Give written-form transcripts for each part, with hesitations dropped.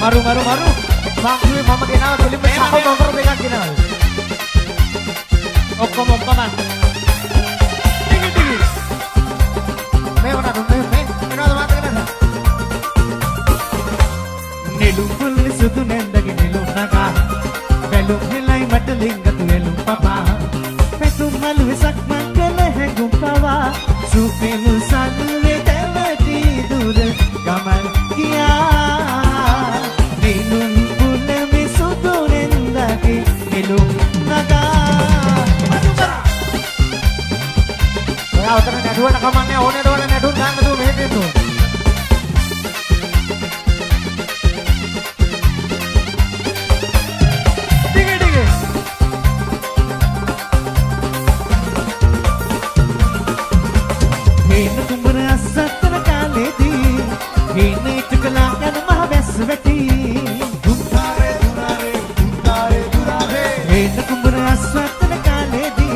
Maru. Bangku mama kenal tulis bersama nomor pegang kenal. Okom. Tinggi. Kenal mata kenal. Nilum pul sudu nendagi nilum naga. Belum hilai mataling gatu elum papa. Petum malu sak mangkele hai gumpawa. Supe musalu telati dur kamal kiya. Nilum pul me sudu nendagi nilum naga. Awatan neduan nakamannya, neduan kan betul begitu itu. Tinggi. Hina kumbur asa terkali di, hina itu kelayan maha besweti. Durare. Hina kumbur asa terkali di,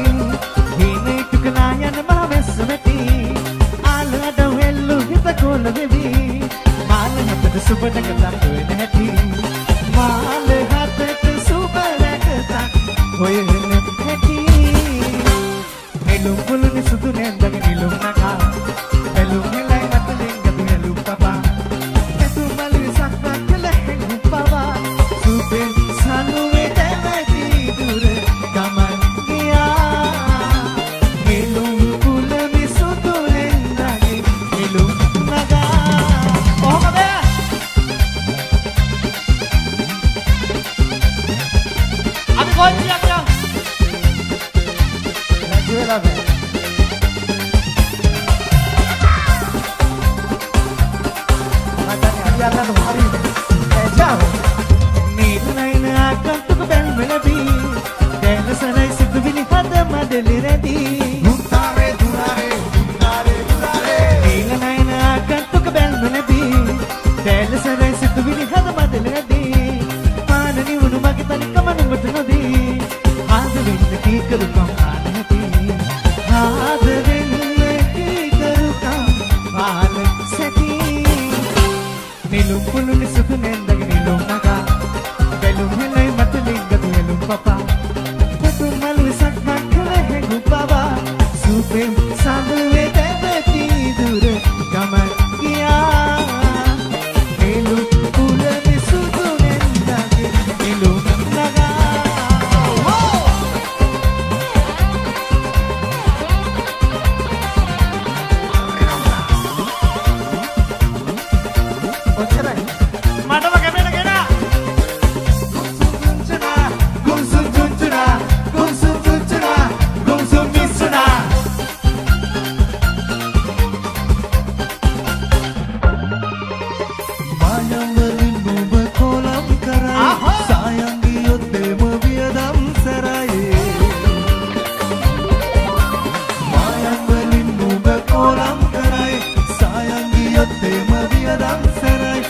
hina itu kelayan maha besweti. Ala ada welu kita kola bebi, malah hati super nakata koi nehti, malah hati super nakata koi nehti. Nilum pulu ni sudu nendang nilum naga, nilum hilai mataling gatu nilum papa. Ketu malu sakta keleheng papa, super sanu etelati dur kaman kiya. Nilum pulu ni sudu nendang nilum naga. Oh kabe. Abi kau siap ya? Jual apa? Macamnya biarlah tuh hari jauh. Nilai akan tuh bel melabi, dan senai situ bini ada madeli ready. Durare. Nilai akan tuh bel melabi, dan senai situ bini ada madeli ready. Mana ni unu kita ni kaman betul di, ada bini kita rukam. Nilum pulu ni sudu nendagi nilum naga, belum hilai mataling gatu nilum papa. Petum malu sak makale hengu baba, supem sabu edeti dur kaman kiya. Nilum pulu ni sudu nendagi nilum naga. Mana pakai beda kena? Gumsum misuna. Bayang berindu berkolam karai, sayang giyote mebiadam serai. Bayang berindu berkolam karai, sayang giyote mebiadam serai.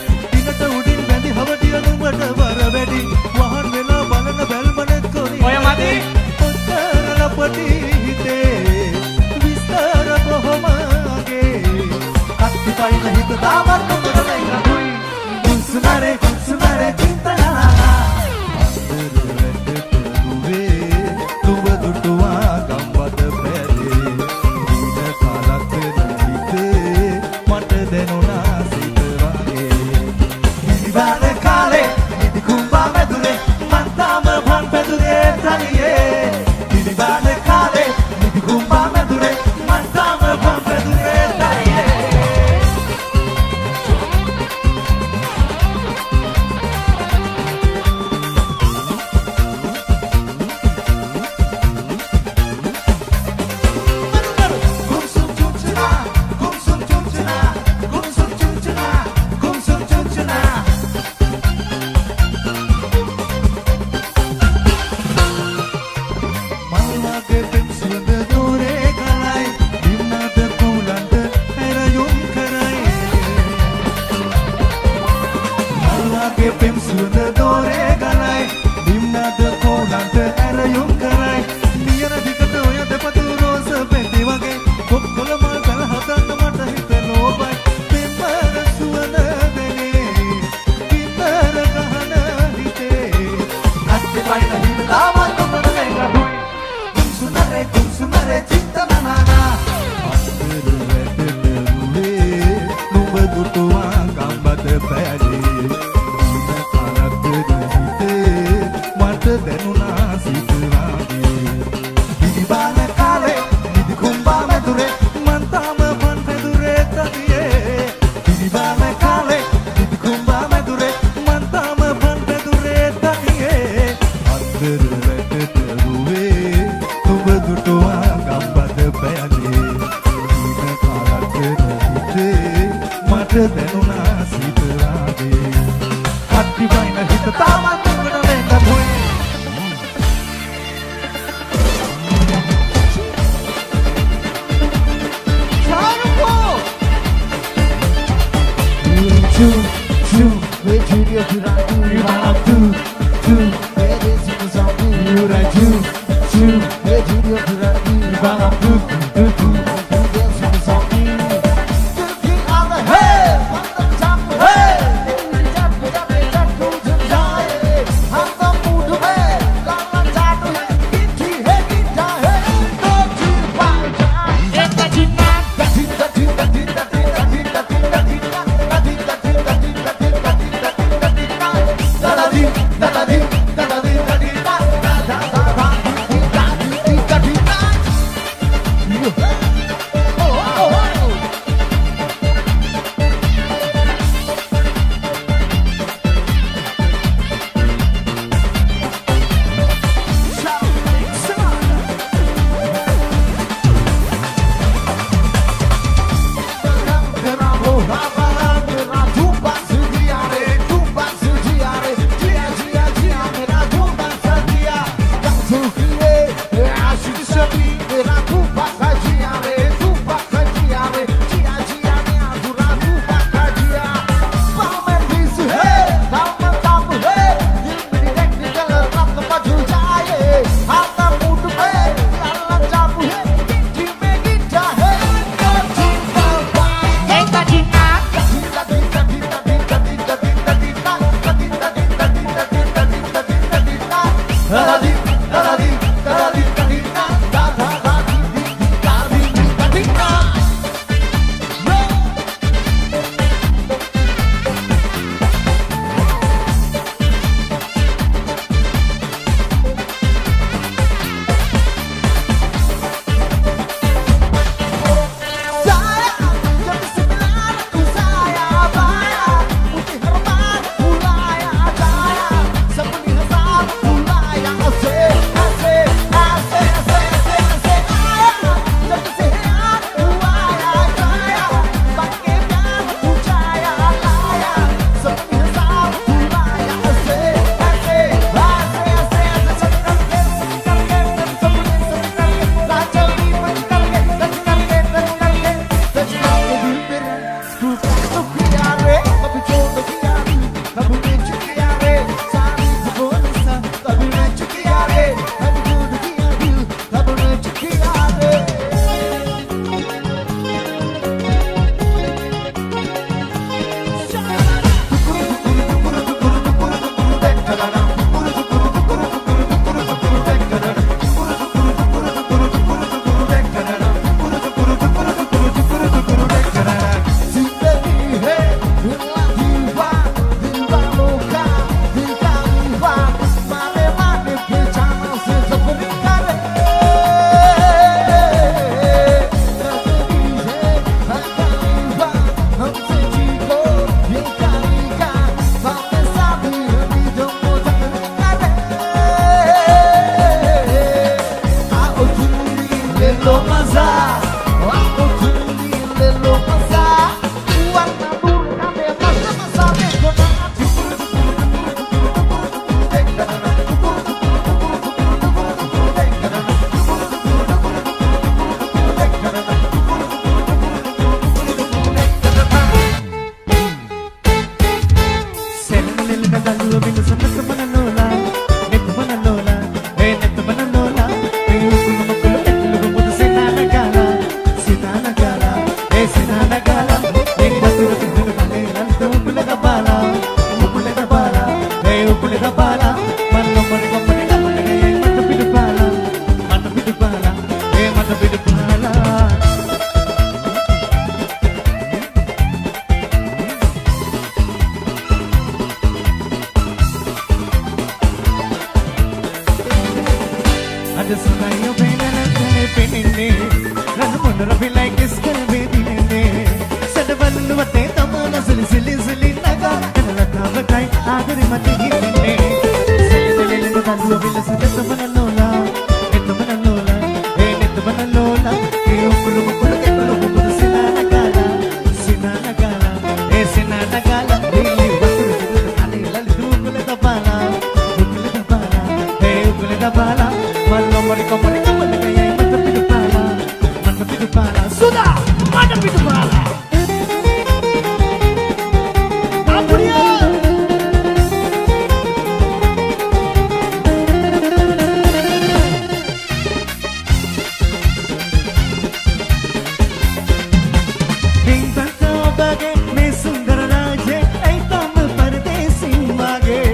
Wahan mela balana bel manet kori. Oh yang mati? Uttara pati hite, vistara bohmage. Atti pai nahi to damat ko nahi kabui. Sunare cinta na. Tuwa dutua gambat pele, ina kalak nahi te, mat deno na sitrage. Ibale kale. මට දැනුණා සීතලාගේ අත්ති වයින් හිත තාමත් උඹට වෙන්න පොයි Where do you do that? You wanna do, where is it was on you? You wanna do, where do you do that? You wanna do, where is it was on you? Looking on the head, on the top of the head, jump, go to the side. On the mood of head, on the top of head, into head, go to the wild side. Get that in my, that in. පින්වත් ඔබගේ මේ සුන්දර රාජ්‍ය ඇයි තම පරදේසින් වගේ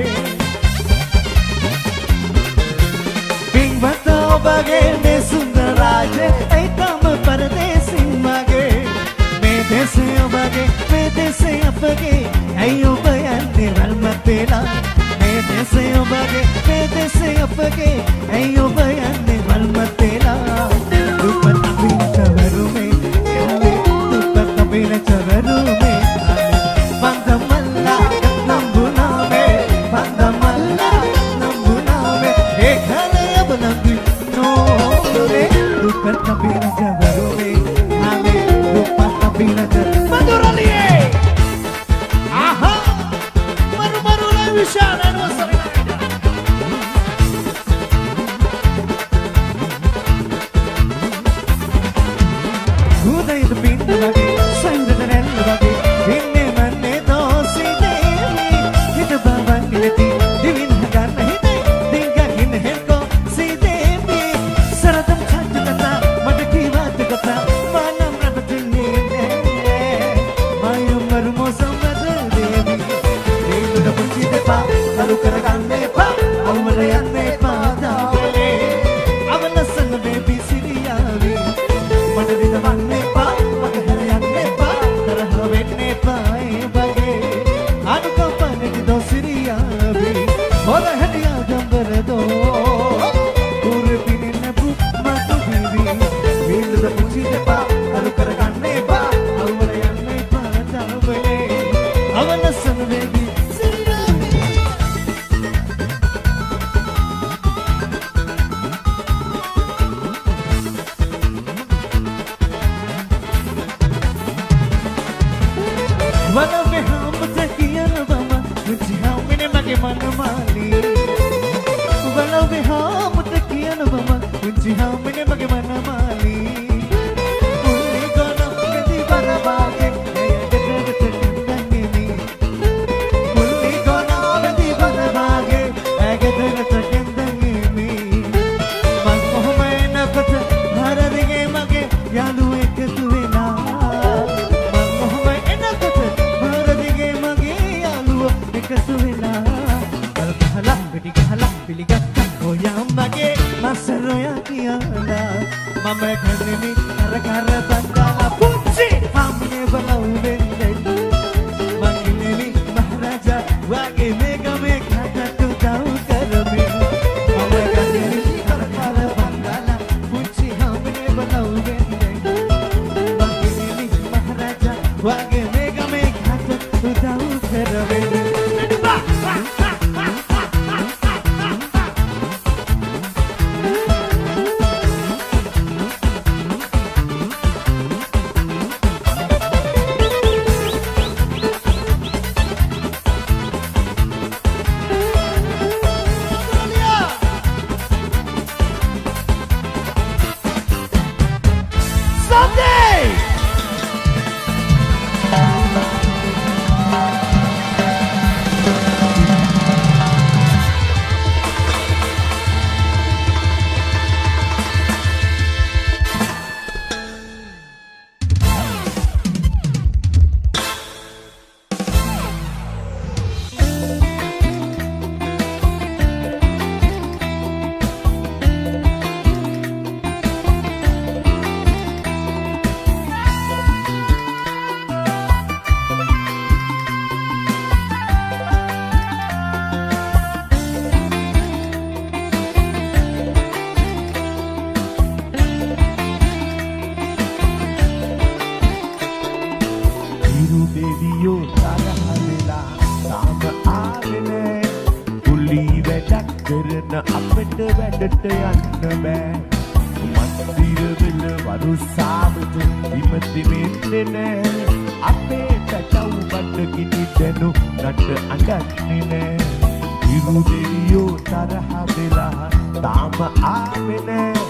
පින්වත් ඔබගේ මේ සුන්දර රාජ්‍ය ඇයි තම පරදේසින් වගේ මේ දේශේ ඔබගේ මේ දේශේ අපගේ ඇයි ඔබ යන්නේ වල්මත් වෙලා මේ දේශේ ඔබගේ මේ දේශේ අපගේ ඇයි ඔබ යන්නේ වල්මත් වෙලා දුප්පත් අපිට වරුමේ දුප්පත් අපිට වරුමේ පන්දමල්ලා නම්බුනාමේ පන්දමල්ලා නම්බුනාමේ ඒ khale abnangi නෝරේ දුප්පත් අපිට වරුමේ නාමේ දුප්පත් අපිට මధుරලියේ ආහා මරු විශාල anniversary උදේට පින්න වගේ සංගතන නැල්ල වගේ ඉන්නේ මන්නේ දෝසි දෙවි හිත බවන් නිලති දිවින් හගන්න හිතේ දිගකින් හෙල්කෝ සීදේවි සරදම් ඡන්ද කතා මට කීවත් කතා මනම් රබතින්නේ මයම් මරුමෝ සම්මත දේවි දේවුන පුංචි දෙපා අලු කරගන්න එපා අවුල යන්න එපා දාවලේ අවනසන බේබි සිරියාවේ මට දිනවන්න එපා මට හැරයන්න එපා තරහ වෙන්න එපා ඒ වගේ අනුකම්පනෙදි දෝ සිරියාවේ හොර හැදියා ජම්බරදෝ කුර පිනින්න පුත් මතු බිවි විල්ද පුංචි දෙපා අලු කරගන්න එපා අවුල යන්න එපා දාවලේ අවනසන බේබි වලවේ හම්බත කියන බම මුචි හම්බෙන්නේ මගේ මනමාලි වලවේ හම්බත කියන බම මුචි හම්බෙන්නේ මගේ මනමාලි උන්නේ ගොඩක් කදී බරවාගේ එයකට තෙන්නන්නේ උන්නේ ගොඩක් කදී බරවාගේ එයකට තෙන්නන්නේ මං කොහොම එනකොට හරදිගේ මගේ යාළුවෝ එකතු වෙලා එකතු වෙලා බල ගහලා පිටි ගහලා පිළිගත්තා ඔයා මගේ මසරෝයා කියලා මම කන්නේ කර කර බංගලා පුංචි හම්නේ බලව වෙන්නේ මංගිනේ මහරජා වගේ මේක මේක හදතු දව් කරමි මම කන්නේ කර කර බංගලා පුංචි හම්නේ බලව වෙන්නේ මංගිනේ මහරජා වගේ මේක මේක හදතු දව් කරමි අපිට වැඩට යන්න බෑ මන්දිර වෙල වරුසාවට ඉමතිවෙන්නේ නෑ අපේ කටව් බඩ කිටි දැනු නට අඬන්නේ නෑ ඉරු දෙවියෝ තරහ වෙලා තාම ආවේ නෑ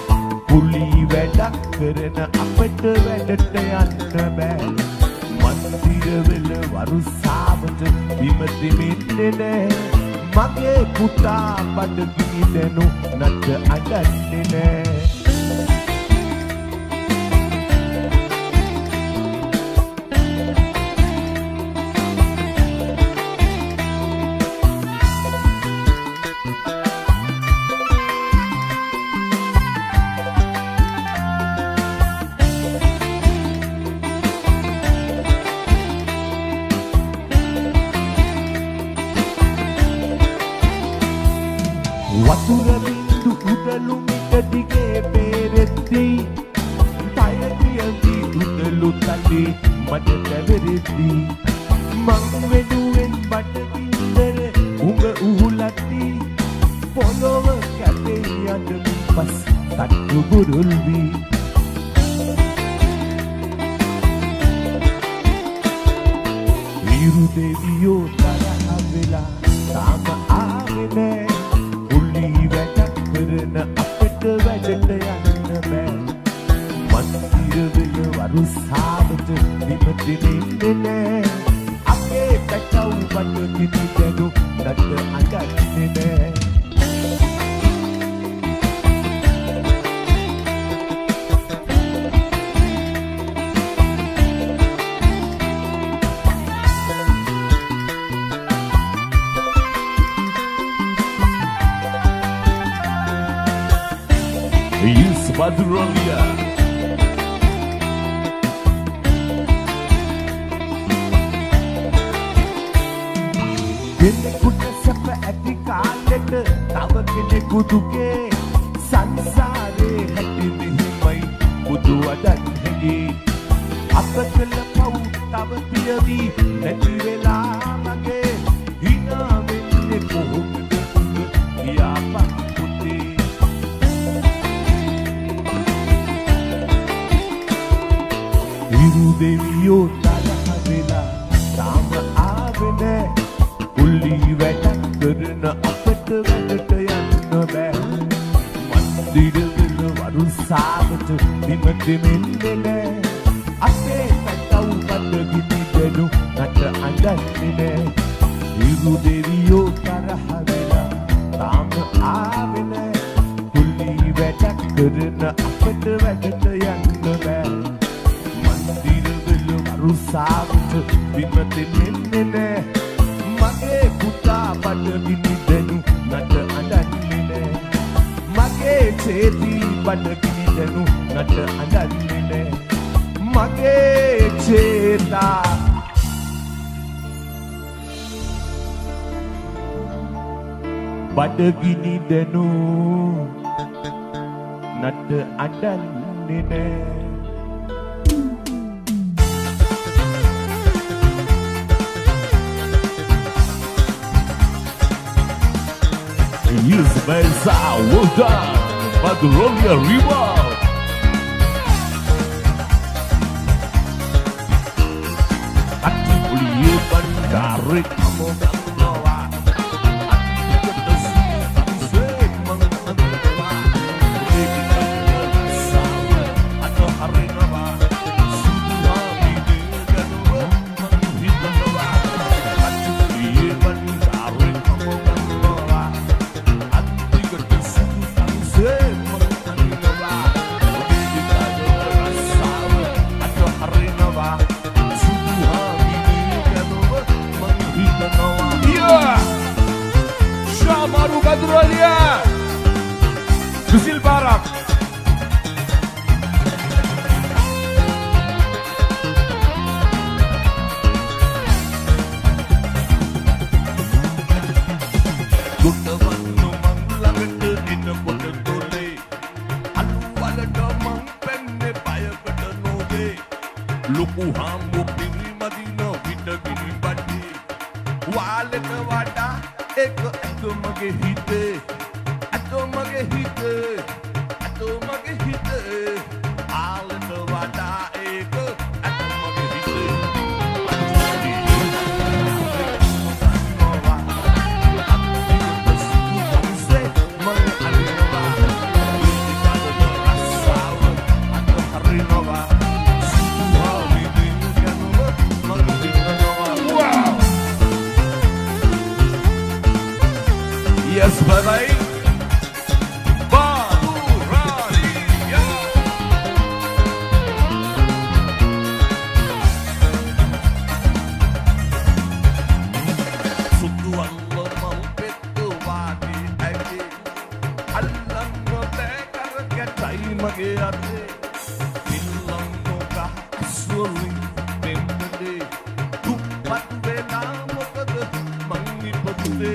පුලි වැඩක් කරන අපිට වැඩට යන්න බෑ මන්දිර වෙල වරුසාවට ඉමතිවෙන්නේ නෑ මගේ පුතා බඩ කිදෙනු නට අඬන්නේ නෑ වතුර බින්දු උඩලු මිටදිගේ පෙරෙද්දී පයතියදී උඩලු තලේ මට පැවරෙද්දී මං වෙනුවෙන් බඩගින්දර උඹ උහුලද්දී පොළොව කැටේ යන පස් තට්ටු බුරුල් වී විරු දෙවියෝ තරහ වෙලා තාම ආවේ නෑ උල්ලි වැටක් කරන අපිට වැඩට යන්න බෑ මන්දිරවල වරුසාවට නිමදින්නේ නෑ අපේ පැටව බඩ කිනිදෙනු නට අඟන්නේ නෑ Madrolia කෙනෙකුට සැප ඇති කාලෙට තව කෙනෙකු දුකේ සංසාරේ හැටි මෙහිමයි බුදු වදන්නේ අප කළ පව් තව පියවි නැති වෙලා මගේ හිනා වෙන්නේ කොහොමද කියාපා විරු දෙවියෝ තරහ වෙලා තාම ආවේ නෑ උල්ලි වැටක් කරන අපට වැඩට යන්න බෑ මන්දිරවල වරුසාවට නිමදින්නේ නෑ අපේ පැටව බඩගිනිදෙනු නට අඬන්නේ නෑ විරු දෙවියෝ තරහ වෙලා තාම ආවේ නෑ උල්ලි වැටක් කරන අපට වැඩට යන්න බෑ රුසාවට විමතින්නේ නෑ මගේ පුතා බඩගිනිදෙනු නට අඬන්නේ නෑ මගේ චේති බඩගිනිදෙනු නට අඬන්නේ නෑ මගේ චේතා බඩගිනිදෙනු නට අඬන්නේ නෑ Yes, Mesa, well done, Madrolia Rival. Ati puliye bandare kamu gandoa. Ati ketesu se mengandoa. Ati ketesu atau hari naba. Sudah bide gandoa menghidangdoa. Ati puliye bandare kamu gandoa. Syamaru Madrolia Gusil Barak Gunawannu manglangata dina කොට tole අල්වලට මං පෙන්නේ බයකට නොවේ ලොකු හම්බු පිරිමදින විටගිනි බඩේ වාලට වඩා එක අතමගේ හිතේ අතමගේ හිතේ අතමගේ හිතේ ආලට වඩා එක අතමගේ හිතේ Yes, bye-bye. Madrolia. Sudu Allah mau betu wadi agi Allah no tekar ketai mage ade Bilang no ka asuli bemde Tupat bela mokad mangi padule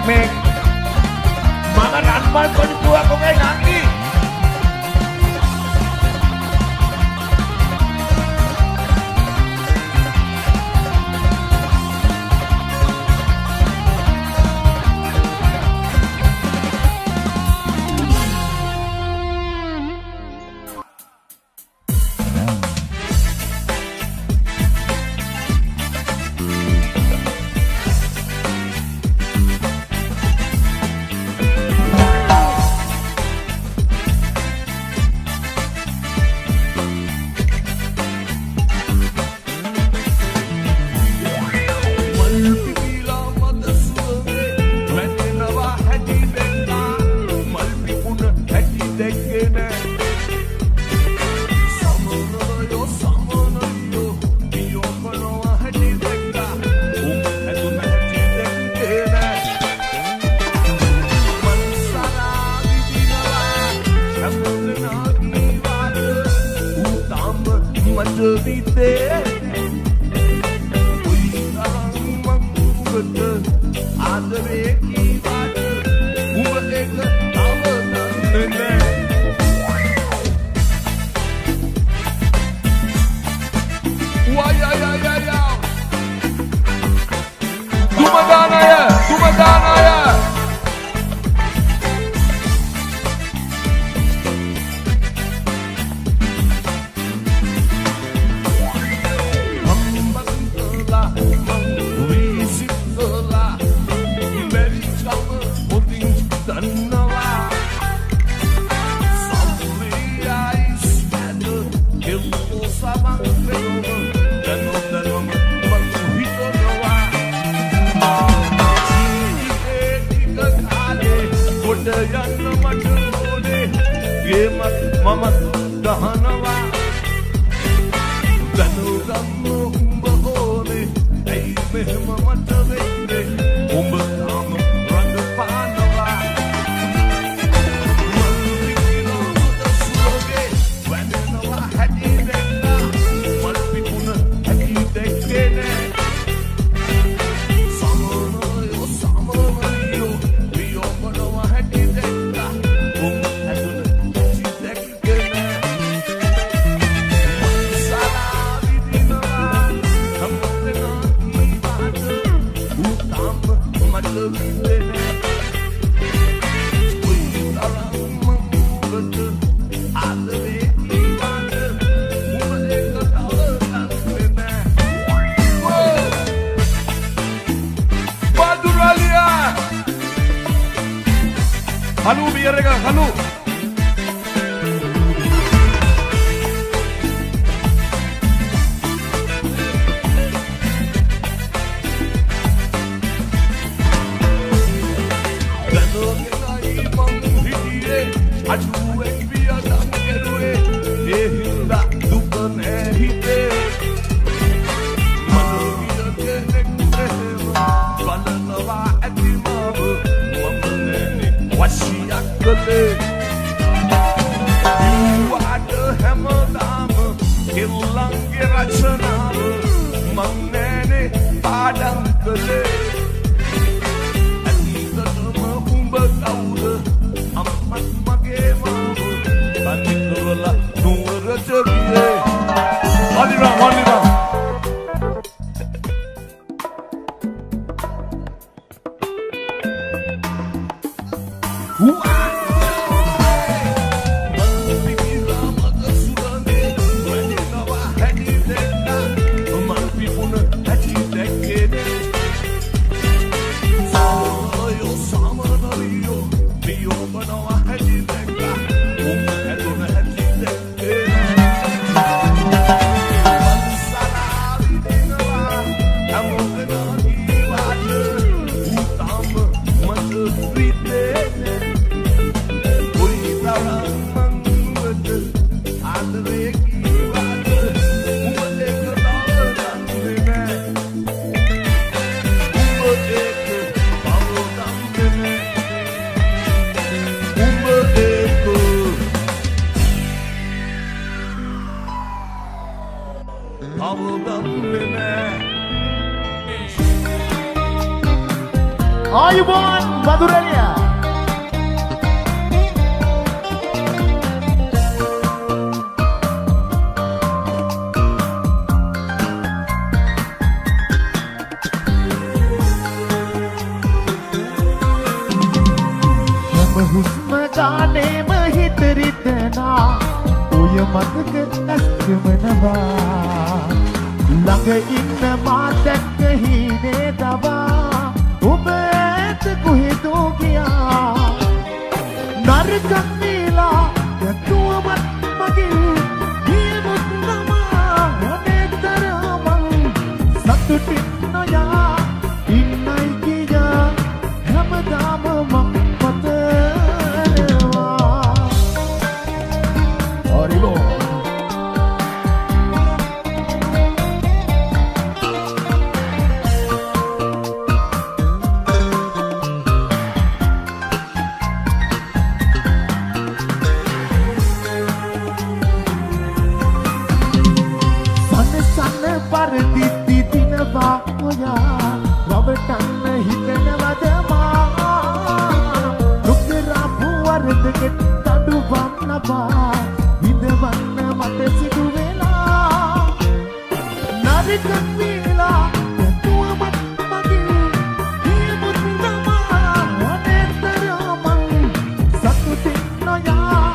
Meg. Mga ranman ko dito ako kay Naki. Madurelia. හුස්ම ගානේම හිත රිදෙනා ඔය මතක ඇස්කමනවා ළඟ ඉන්න මා දැක්ක හීනේ දවා ඔබ ඇත කොහෙදෝ ගියා නරකක් වේලා යතුවමත් මගේ හියමුත් නමා අනේතරමං සතුටින් නොයා ඉන්නයි කියා හැමදාම මම පරදිති දිනවා ඔයා රවටන්න හිතනවද මා දුක්දරාපු වරදකට තඩුවන්න බා විඳවන්න මට සිදු වෙලා නරකක් වේලා යතුවමත් මගේ හියමුත් නමා අනේතරමං සතුටින් නොයා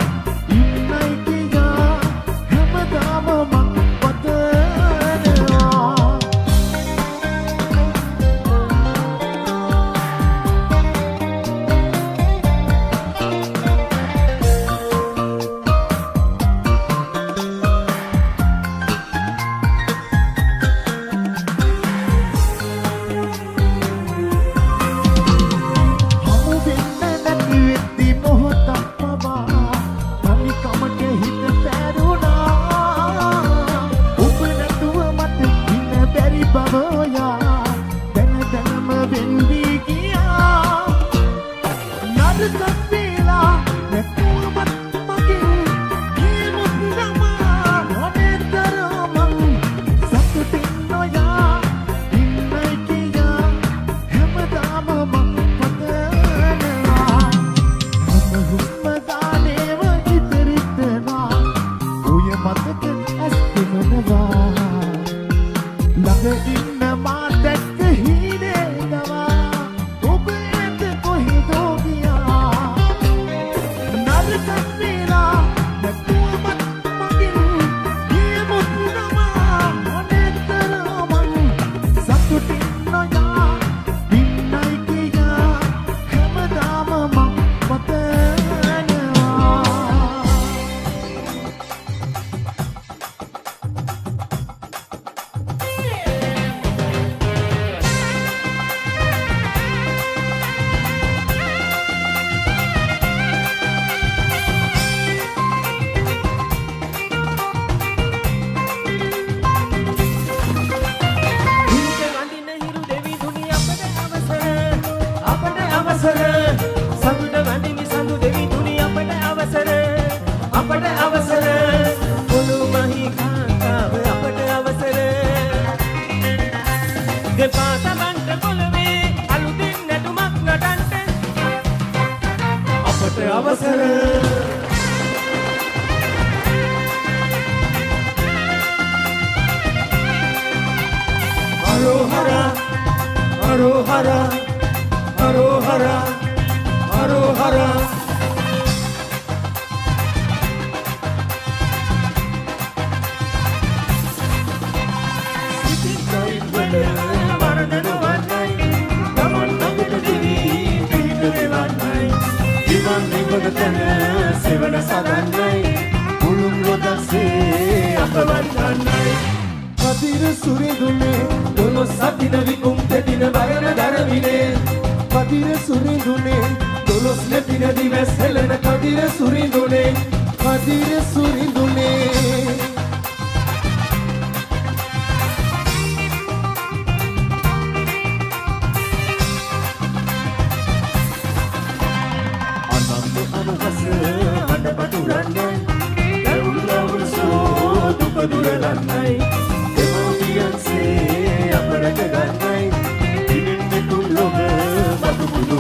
ඉන්නයි කියා හැමදාම මං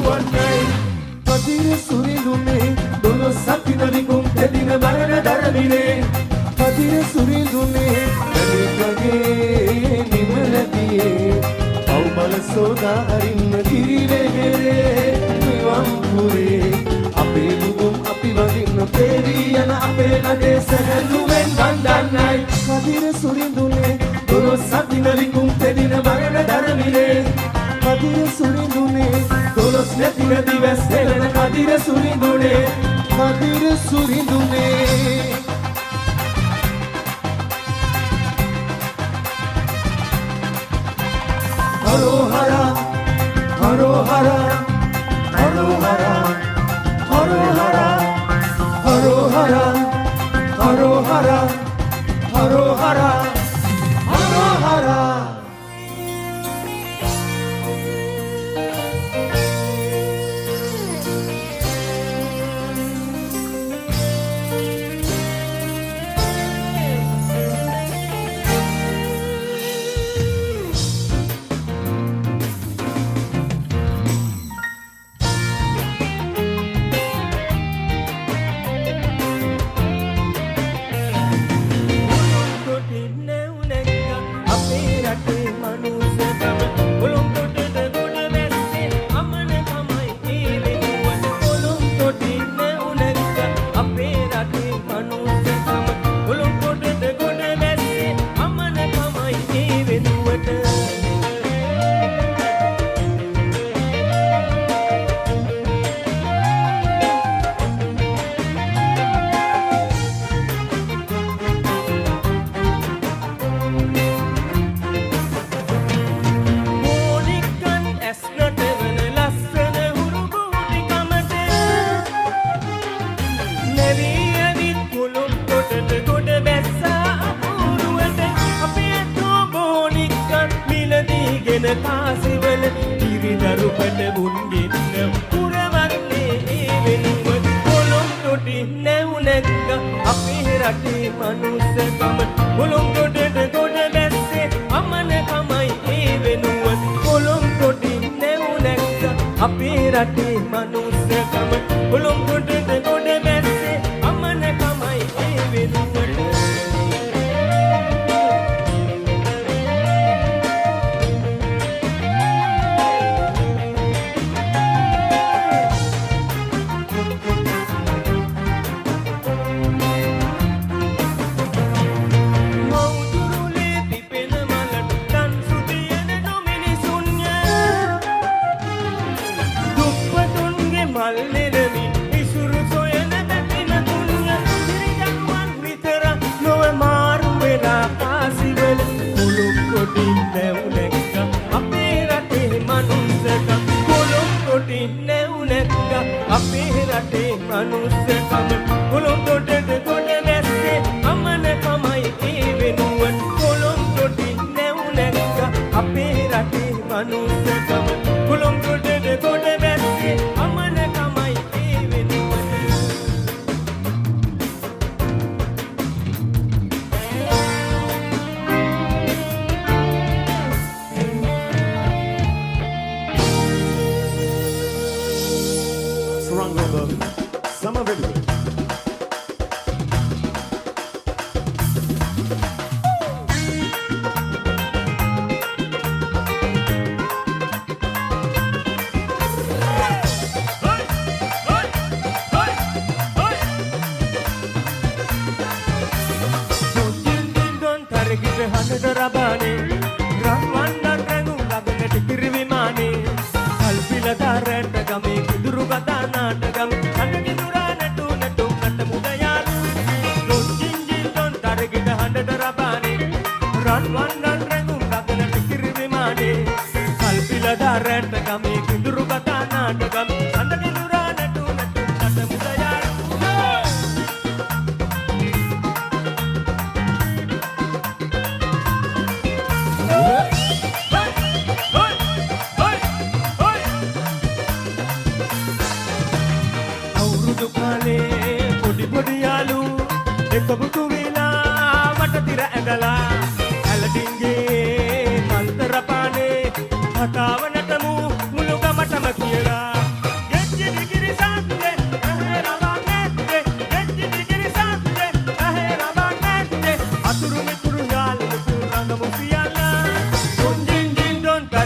One day උදාහරින්න කිරිවෙහෙරේ නිවම්පුරේ අපේ මුදුන් අපි වඳින්න පෙරී යන අපේ නඩේ සැහැල්ලුවෙන් වන්දන්නයි කදිර සුරිඳුනේ දොළොස් අදින විකුම් පෙදින වරණ ධර්මිනේ කදිර සුරිඳුනේ දොළොස් නැතින දිවස් හෙළන කදිර සුරිඳුනේ කදිර සුරිඳුනේ Hara Haro Hara Haro Hara Haro Hara Haro Hara Haro Hara Haro Hara Haro Hara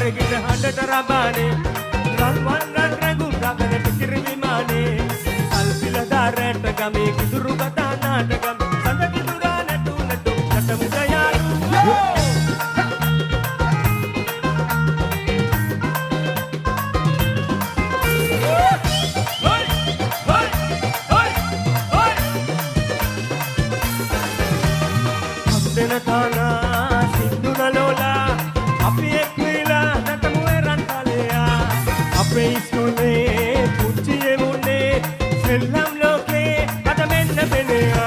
Get a hundred රබානේ රන්වන් රඟුන් රගන ටිකිරි විමානේ සල්පිල දාරට ගමේ කිදුරු කතා නාටකම් සඳ කිදුරා නටු නටු නටමු දයාලු Tanah Sinduna Lola Api Ekwila Natamuwe Rantalea Api Iskune Puchiye Mune Selam Loke Adamenna Benea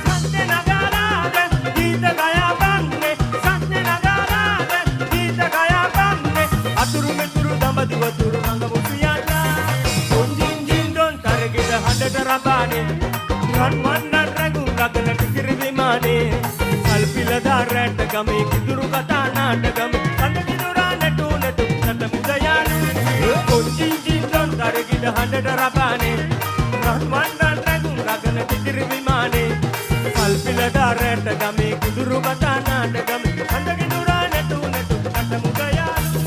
Sante Nagarade Gita Gaya Banne Sante Nagarade Gita Gaya Banne Aturu Meturu Damadu Aturu Rangamu Piyana Kunjin Jindon Tarigida Handata Rabane Ranwanda Ragu Ragana Tikiri Vimane Alpila Darata Gami Kiduru Kata Natakam Sandakidura Natu Natu Natamu Dayalu Kunjin Jindon Tarigida Handata Rabane Ranwanda Ragu Ragana Tikiri Vimane Alpila Darata Gami Kiduru Kata Natakam Sandakidura Natu Natu Natamu Dayalu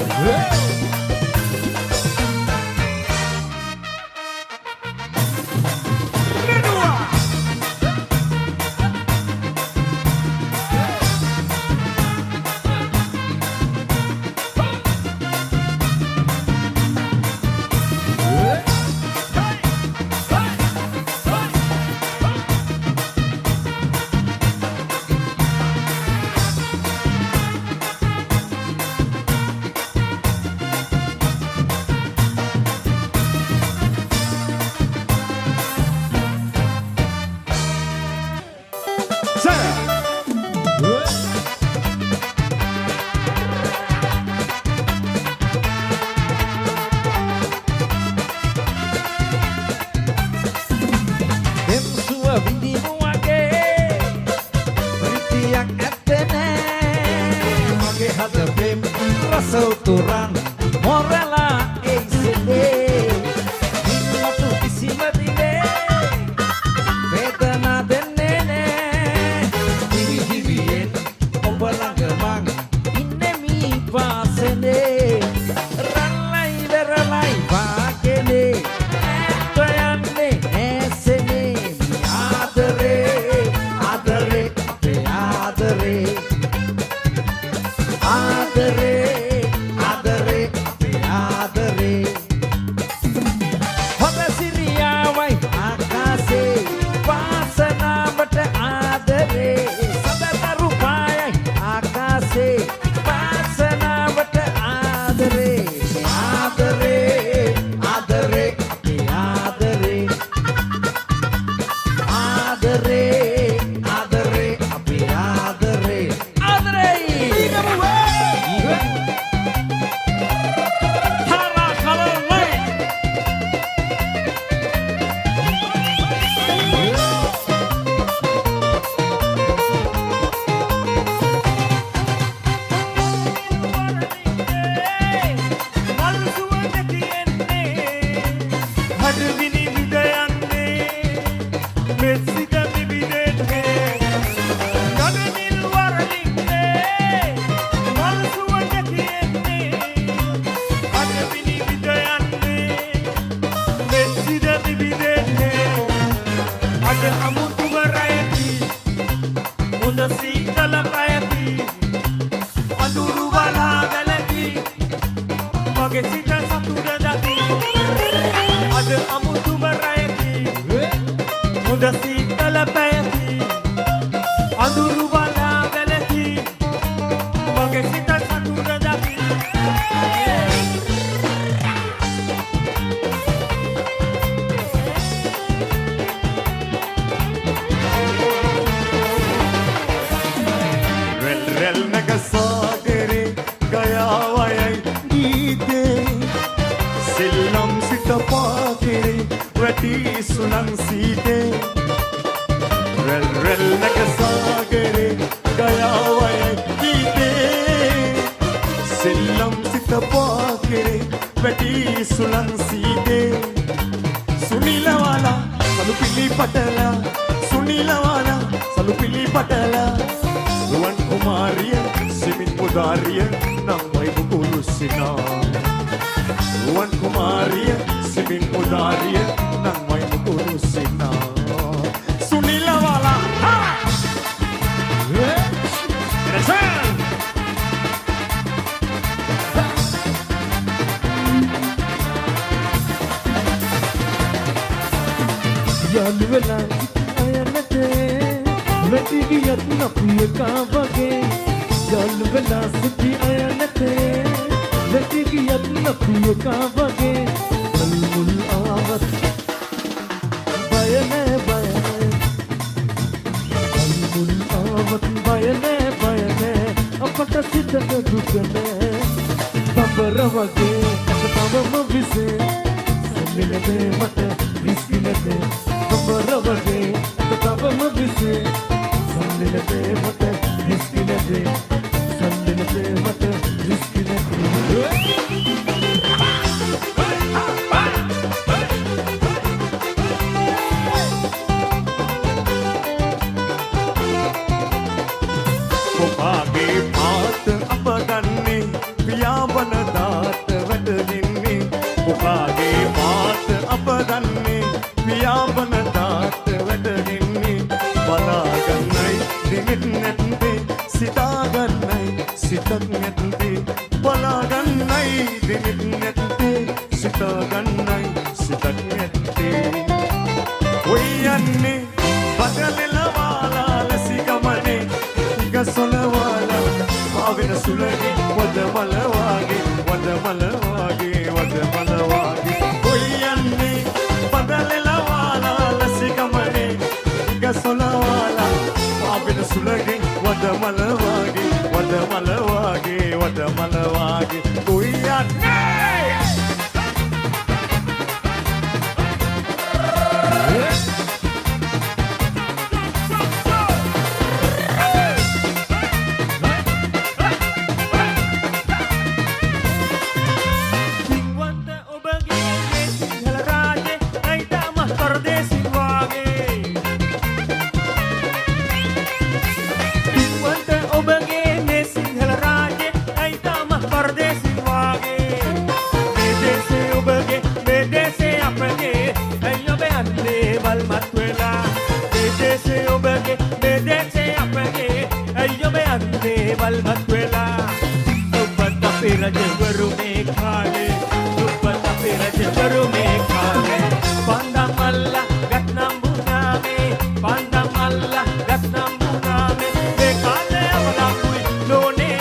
Sauturan Morela Eisele Himatu Isimadine Vedana Denene Hivi Hivien Obalangamang Inemi Pasene Ralai Veralai Vakene Toyane Esene Adare Adare Adare Adare Sunang site Rel rel nagasagare Gaya waya kite Silam sita pakere Veti sunang site Sunila wala Salu pili patala Sunila wala Salu pili patala Ruan Kumariya Simin Mudariya Nang may bukulusina Daria nang may mukurusin na Sunila wala ha! Return! Yalu vela ayanate veti giyat na piye kaavage Yalu vela sithi ayanate veti giyat na piye kaavage Kalmul avat bayane Kalmul avat bayane apata siddha dukane Babaravage tamam vise samilade mata viskilade Babaravage tamam vise samilade mata viskilade samilade mata viskilade Kopage paat apa danne පියාඹන දාත වැටෙන්නේ Kopage paat apa danne පියාඹන දාත වැටෙන්නේ බලාගන්නයි දෙමින් නැත්තේ සිතාගන්නයි සිතක් නැත්තේ බලාගන්නයි දෙමින් නැත්තේ සිතාගන්නයි සිතක් නැත්තේ ඔය යන්නේ බදලලවාලා ලසි ගමනේ ගසලවාලා පාවෙන සුලගේ වදමලවාගේ ඔය යන්නේ බදලලවාලා ලසි ගමනේ ගසලවාලා පාවෙන සුලගේ වදමලවාගේ ඔය යන්නේ Balmatwela Duppata pira jevaru me khale Duppata pira jevaru me khale Pandamalla gatnambuname Pandamalla gatnambuname Bekale avana kui lone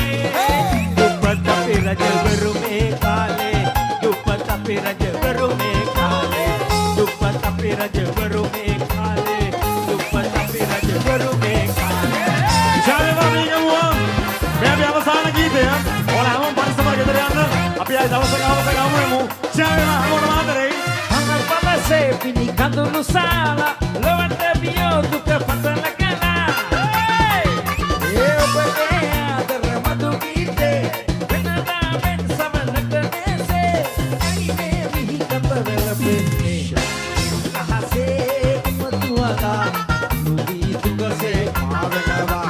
Duppata pira jevaru me khale Duppata pira jevaru me khale Duppata pira jevaru me khale Duppata pira jevaru me khale Jale මේ අවසාන ගීතය ඔයාලම පරිස්සමට ගෙදර යන්න අපි ආයි දවසක ගමු එමු චායලා හැමෝටම ආදරේ Hangar palase pini kandunu sala Levante bio duka pasala kala Eu peguei derramado gite Venada ben sabana kanese Ai me mi kambara pene Ahase matuala Nubi tukase avenava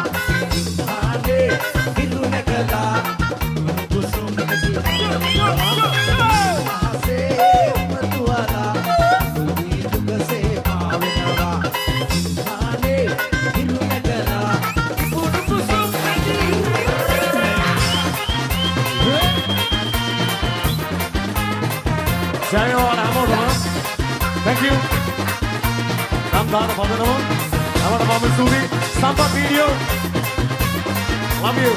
Imhane hilu nakala Kusum nadi Ahase matuala Nubi tukase avenava Imhane hilu nakala Kusum nadi ජයවන හැමෝටම thank you නම් දාන පදනම හැමෝටම ස්තුතියි සම්පත් video love you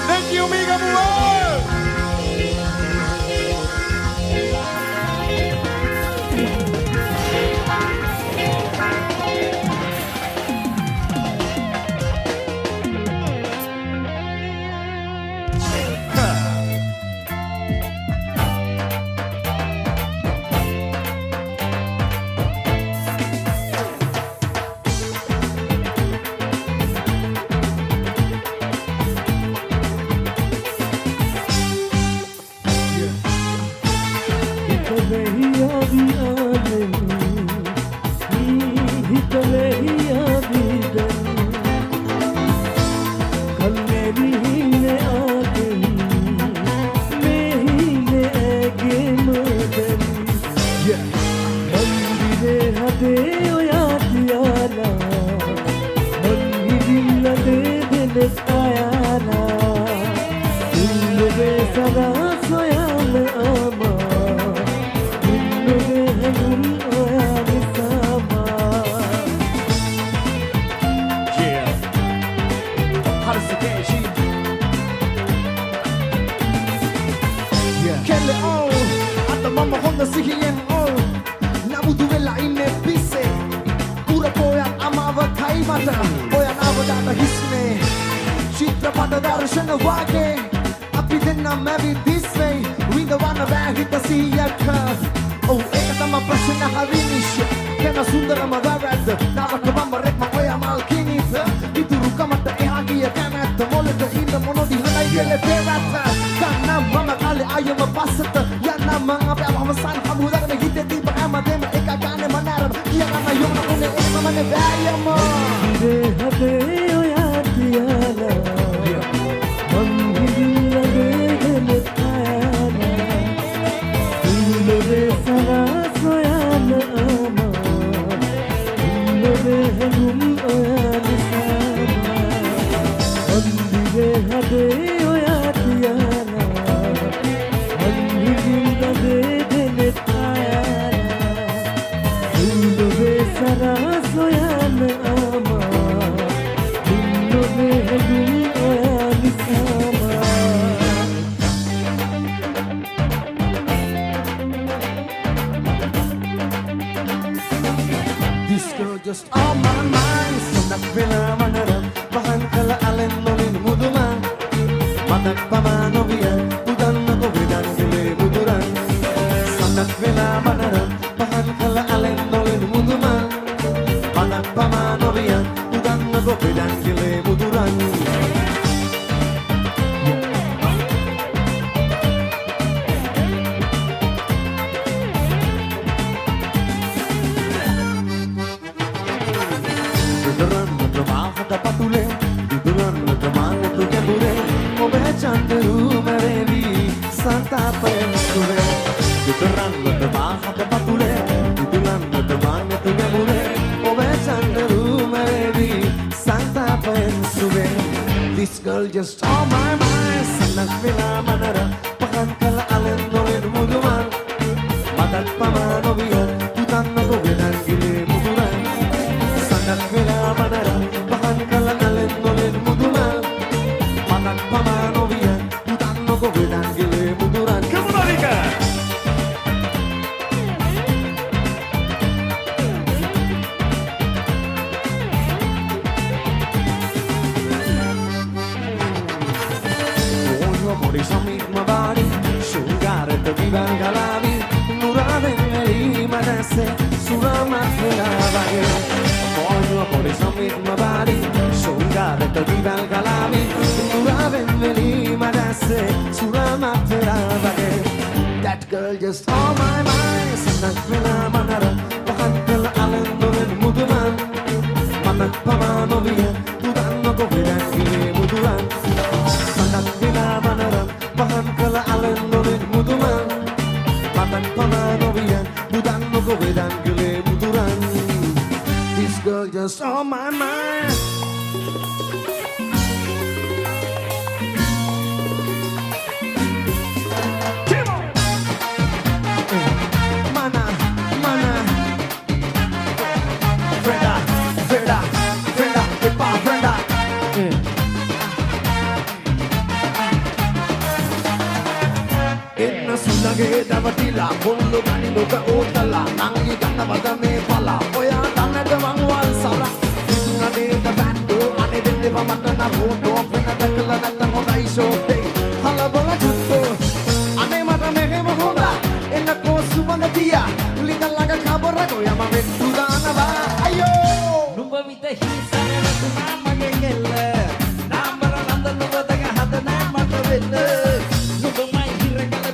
thank you Mega Muro darshan wage අපි දෙන්නම ඇවිත් this way we the one back hit the sea curve oh ඒක තමයි ප්‍රශ්න හරිනිෂ කෙන සුන්දරම වැරද්ද නාවක මම රෙක් මම ඔයා මල් කිනිත ඉතුරු කමට එහා ගිය කැමැත්ත මොළට ඉන්න මොනොදි හොඳයි කියලා පෙරත් ගන්නම් මම කාලේ අයම පස්සට යන්නම් මම අපේ අවසන් හමුදාගෙන හිතේ තිබ්බ හැමදේම එක ගානේ මනාරම කියන්න යොම උනේ එකමනේ බෑයම ඉරේ හදේ ඔයා කියලා just on my mind sundak vela manara bahan kala alen nolin muduma madak pamanoviya udanna ko vidan gile muduran sundak vela manara bahan kala alen nolin muduma madak pamanoviya udanna ko vidan gile muduran This girl just on my mind Sanak vela manara Pakan kala alen nolin muduman Madat pamanoviya Utanna ko vidan gile muduran Sanak vela manara Pakan kala alen nolin muduman Madat pamanoviya Utanna ko vidan gile muduran Come on, Rika! Mori samit mabari shungare to vivan galavi nurave meri manase surama felavage mori samit mabari shungare to vivan galavi nurave meri manase surama felavage that girl just on my mind sanak vela manara bahan kala alen nolin muduman manak pamanoviya tudanna ko vidan gile muduran sanak vela manara bahan kala alen nolin muduman manak pamanoviya tudanna ko vidan gile muduran this girl just on my mind Sulage davatila kullu gani luka utala nangi ganna vadame pala oya tanada wangwal sala nade da bandu ane dinde vamata na photo pena dakla natta hodai shote hala bola jutto ane mata mehe mohoda enna ko subana dia lidalaga khabara ko yama vettu danava ayo nuba vita hisana tuma mage gella namara nanda nuba daga hadana mata vella nuba mai hirakala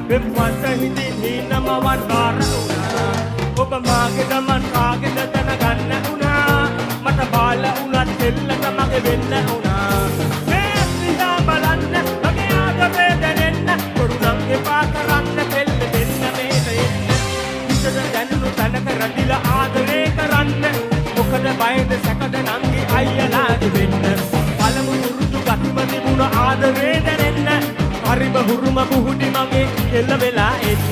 Bimwanta hindi nama wan bara una Obama kita man kagin na මොකද බයද සැකද නංගි අයියලාගේ වෙන්න පළමු දුරුදු ගතිම තිබුණ ආදරේ දැනෙන්න හරිම හුරුම පුහුඩි මගේ එල්ල වෙලා එන්න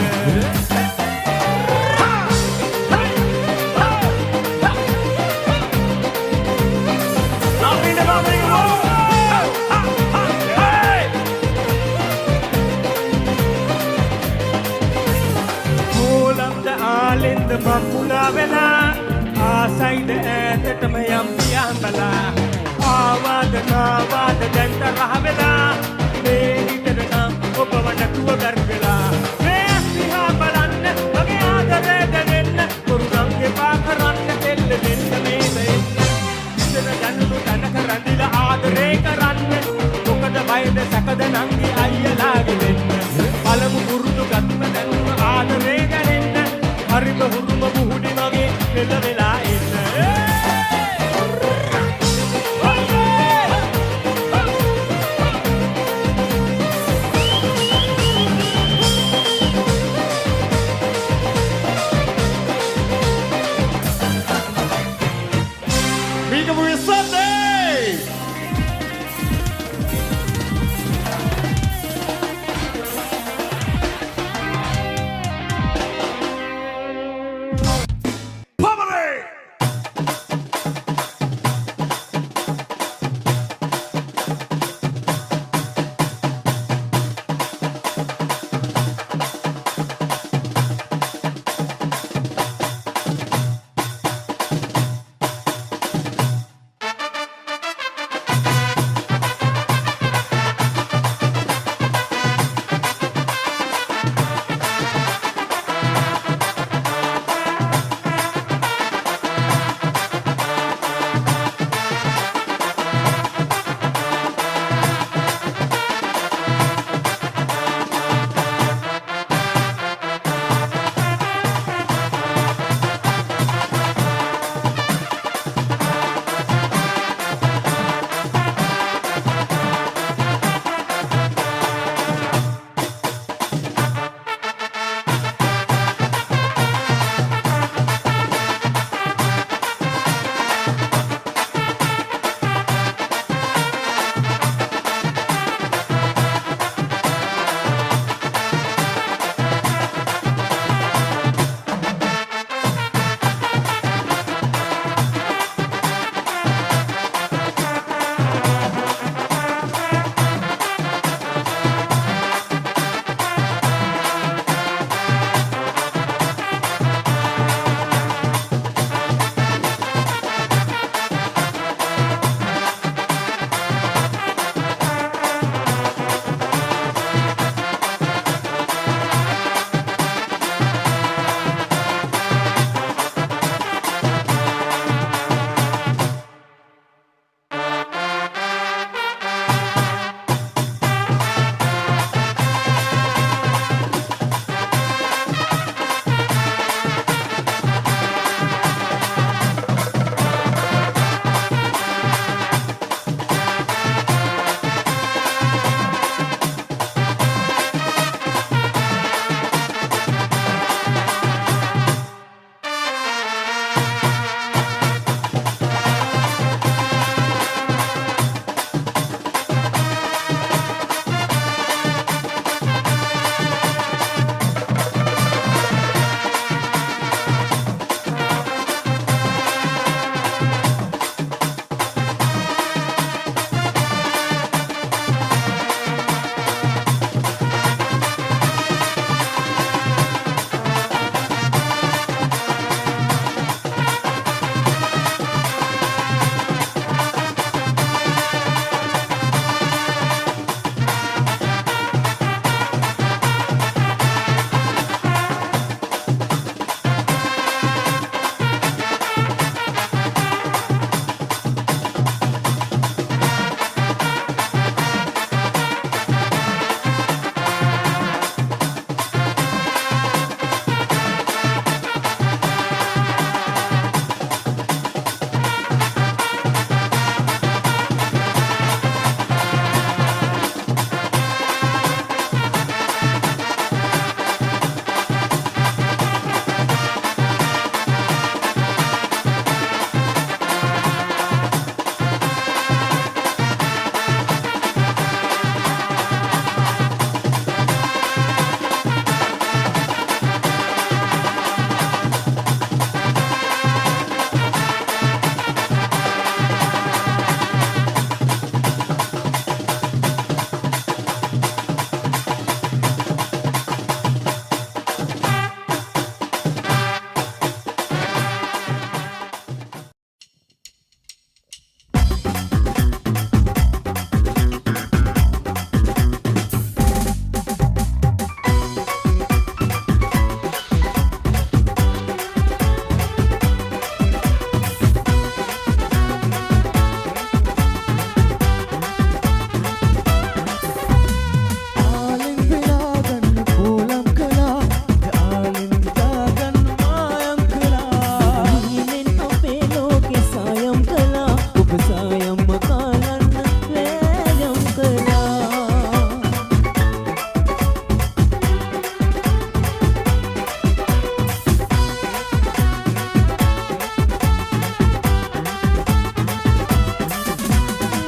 ආලෙන්ද මකුණා වෙලා ආසයිද ඈතටම යම් පියම්බලා ආවාද නාවාද දැන්ට රහ වෙලා මේ හිතට නම් ඔබව නැතුව බැරිලා මේ අස්තිහා බලන්න මගේ ආදරේ දැනෙන්න කුරුගම් එපා කරන්න දෙල්ල දෙන්න මේ දෙන්න ඉතන ජනුළු තනක රැඳිලා ආදරේ කරන්න මොකද බයද සැකද නංගි අයියලාගේ වෙන්න පළමු පුරුදු ගතිම දැනුම ආදරේ දැනෙන්න හරිම හුරුම පුහුඩි මගේ එල්ල වෙලා එන්න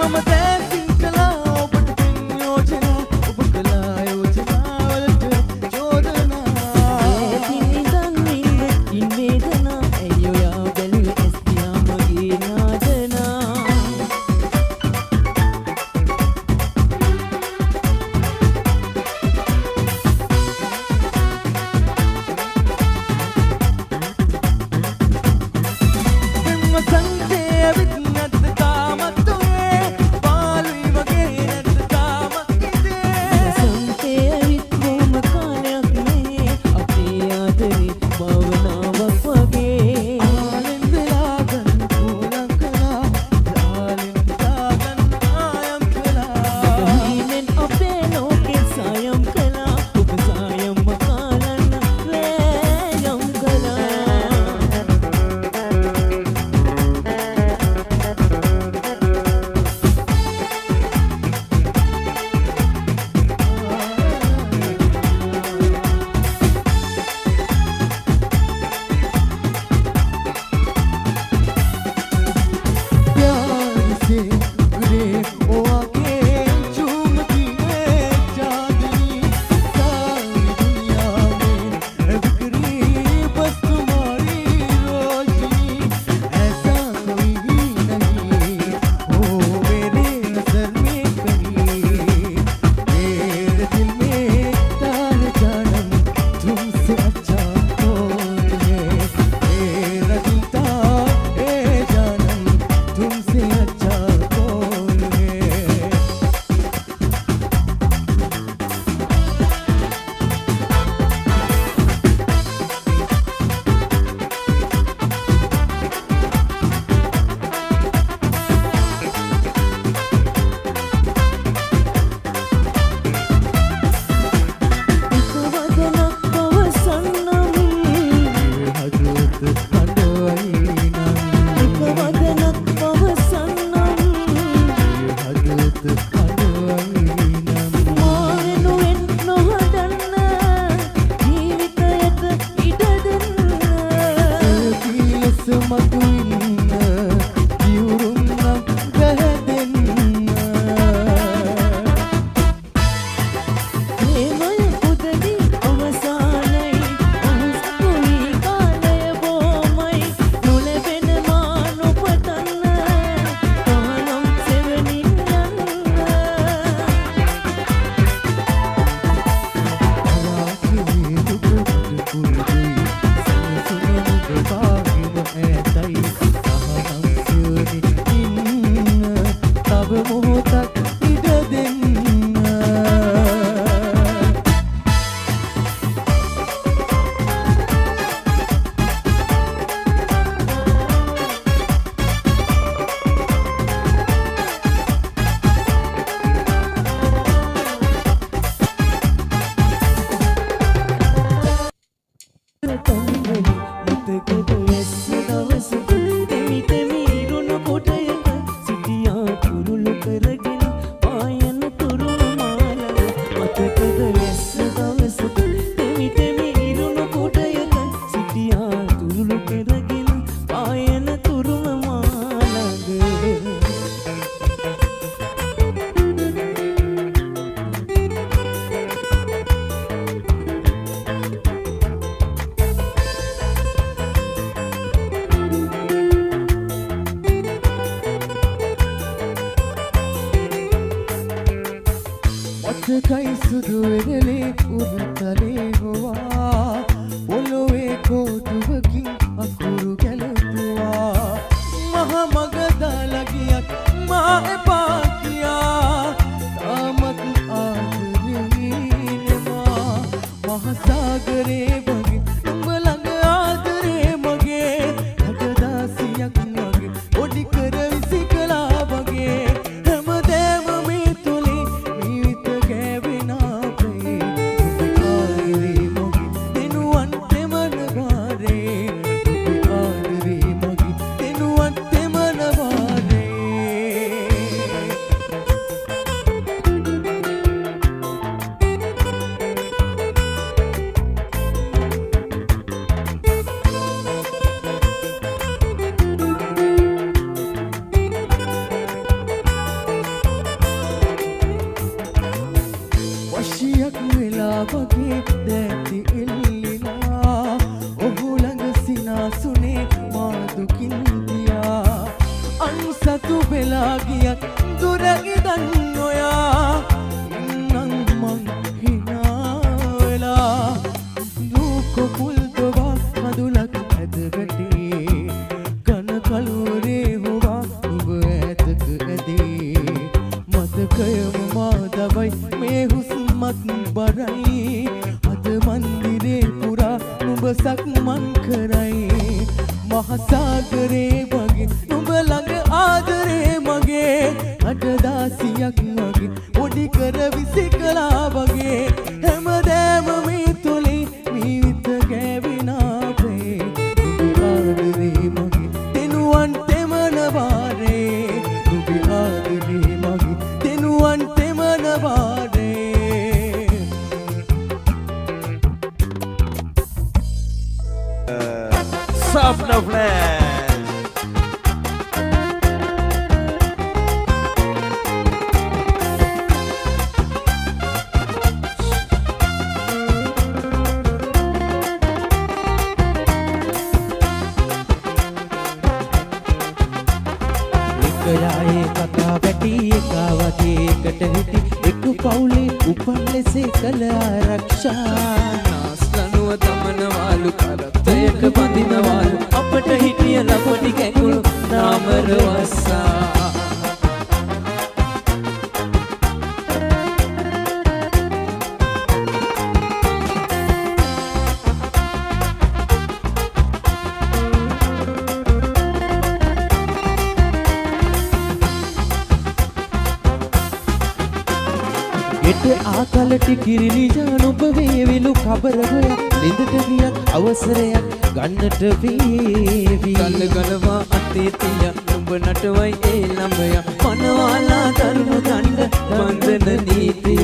මම දැසින් කළා ඔබට පින් යෝජනා ඔබ කළා යෝජනා වලට චෝදනා කයි සුදු වෙරළේ උරතලේ හොවා පොළොවේ කෝටුවකින් අකුරු ගැලතුවා මහ මග දාලා ගියත් මා එපා කියා තාමත් ආදරේ නෙමා මහ සාගරේ වගේ උඹ ළඟ ආදරේ මගේ හදදාසියක් වගේ ඔඩි කර විසි කළා වගේ හැමදේම මේ තුලේ ජීවිත ගෑවෙන අපේ උඹ කාරේ මගේ දෙනුවන් තෙමන ගාරේ සතු වෙලා ගියත් දුර ඉඳන් ඔයා ඉන්නම් මං hina වෙලා දුක පුල්දවා කඳුලක් ඇද වැටේ කන කලුරේ හොවා ඔබ ඇතක ඇදේ මතකයම මාදවයි මේ හුස්මත් බරයි අද මන්දිරේ පුරා නුඹ සක්මන් කරයි මහසාගරේ වගේ නුඹ ළඟ ආදරේ මගේ අඩදාසියක් වගේ පොඩි කර විසිකලා වගේ හැමදෑම මේ තුලින් ජීවිත කැවිනාවේ නුඹ ආදරේ මගේ දෙනුවන් තෙමන වාරේ නුඹ ආදරේ මගේ දෙනුවන් තෙමන වාරේ Soft of land. එකයායේ කතා වැටි එකා වගේ එකට හිටි එක පවුලේ උපන් ලෙසේ කළ ආරක්ෂා නාස්ලනුව තමනවාලු කරත්තයක බඳිනවාලු අපට හිටිය ලපටි කැකුළු නාමර වස්සා ගෙට ආකලට කිරිලි ජානුප වේවිලු කබර හොයක් ලිඳට ගියක් අවසරයක් ගන්නට වේවි ගල්ල ගලවා අතේ තිය නුඹ නටවයි ඒ ළමයා මනවාලා ධර්ම දණ්ඩ බන්ධන නීති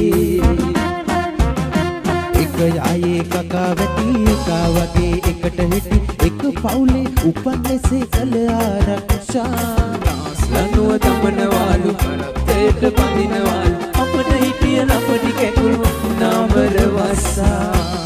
එක යායේ කකා වැටි එකා වගේ එකට හිටි එක පවුලේ උපන් ලෙසේ කළ ආරක්ෂා නාස්ලනුව තමනවාලු කරත්තයට බඳිනවාලු අපට හිටිය ලපටි කැකුළු නාමර වස්සා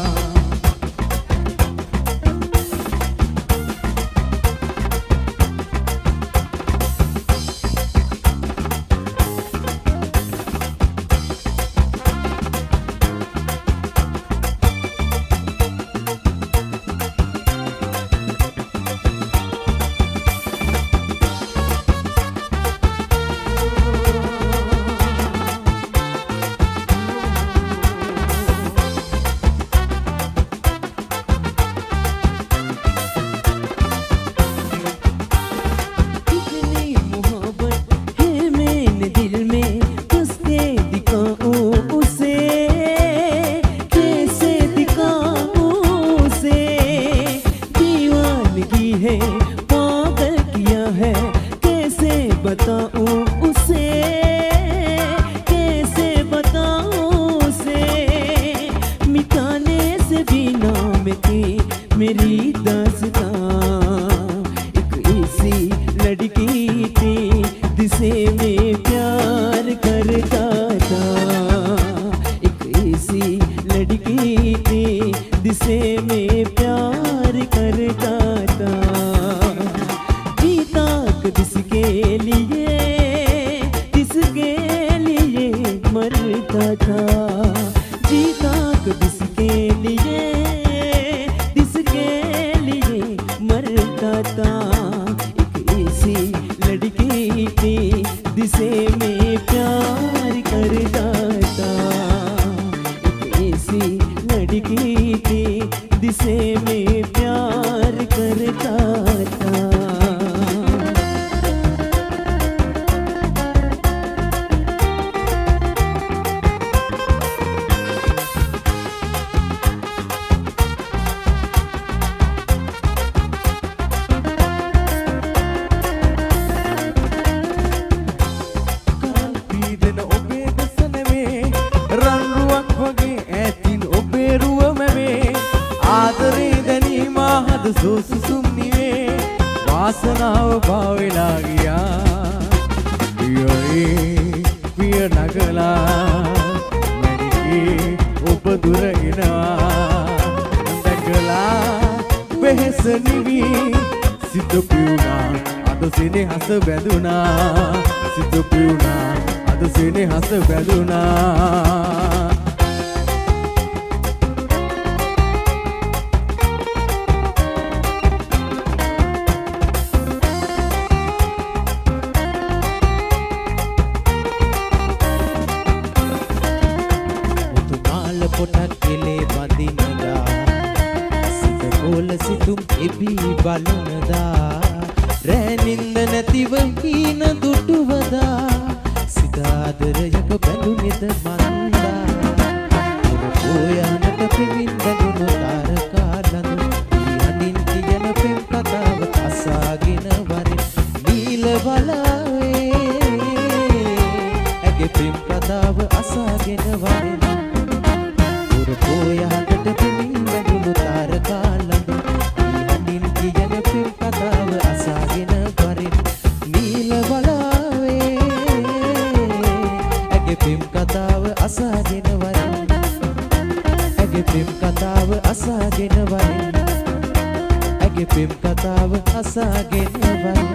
සෙනෙහස බැඳුනා සිත පිරුණා අද සෙනෙහස බැඳුනා පොටක් කෙලේ බඳිනදා සිත කොල සිතුම් එබී බලනදා රෑ නින්ද නැතිව හීන දුටුවදා සිත ආදරයක බැඳුනේද මන්දා ඔයානට පිමින් බැඳුණු තාරකා ලඳු යනින් කියන පෙම් කතාව අසාගෙන වරින් නීල බලාවේ ඇගේ පෙම් කතාව අසාගෙන වරින් ඔයාට පිමින් බැඳුණු තාරකා ළඟ යනින් කියන පෙම් කතාව අසාගෙන වරින් නීල බලාවේ ඇගේ පෙම් කතාව අසාගෙන වරින් ඇගේ පෙම් කතාව අසාගෙන වරින් ඇගේ පෙම් කතාව අසාගෙන වරින්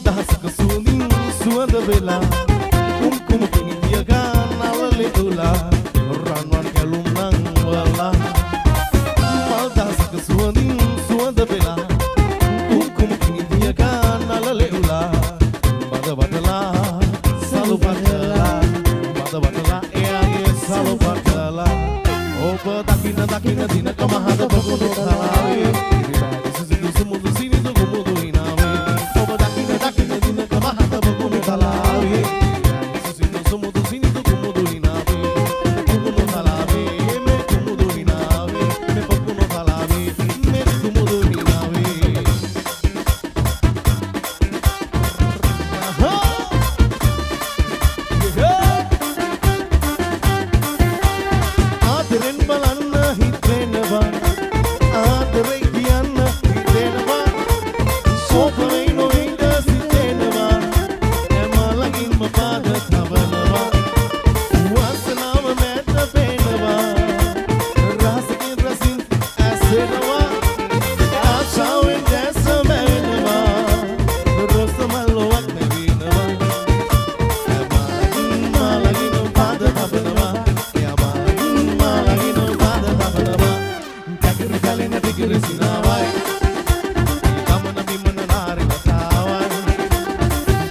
දහසක සුවඳින් සුවඳ වෙලා කුම්කුම පිණිතිය ගන්නවල ulah ranwan kelum nang wala maldas kesuandin suanda bela hukum kini dia kan alale ulah pada badala salu badala pada badala salu badala oba dakina dakina dina kamahada baguno talawe dibadi semudu sini tu gumudu inawe oba dakina dakina dina kamahada baguno talawe semudu sini tu gumudu inawe gumudu talawe me gumudu inawe me baguno talawe me gumudu inawe Adren balanna hitrenwa adre kiyanna hitrenwa sopane noinda sitrenwa emalagin mapada thavanwa wasnawa metta penwa rasakin rasin asenwa achawen jasamenwa rosamalowak nevinwa emalagin mapada thavanwa Sinawai, kamana bimana nari matawai.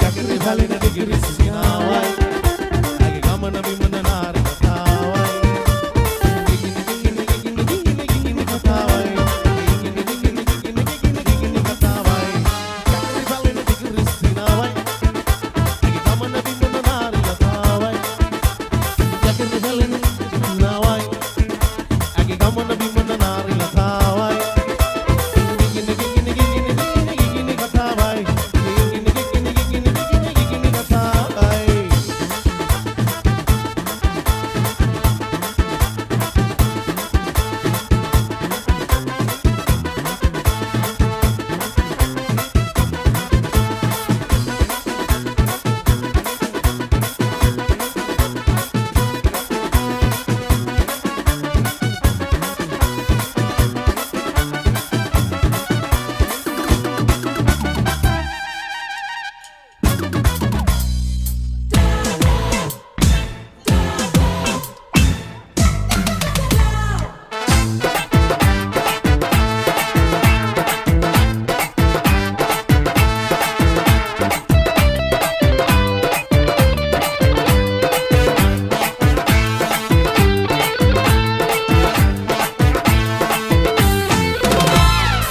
Kakiri halina digiri sinawai, agi kamana bimana nari matawai. Gini matawai, gini matawai. Kakiri halina digiri sinawai, agi kamana bimana nari matawai. Kakiri halina sinawai, agi kamana bimana nari matawai.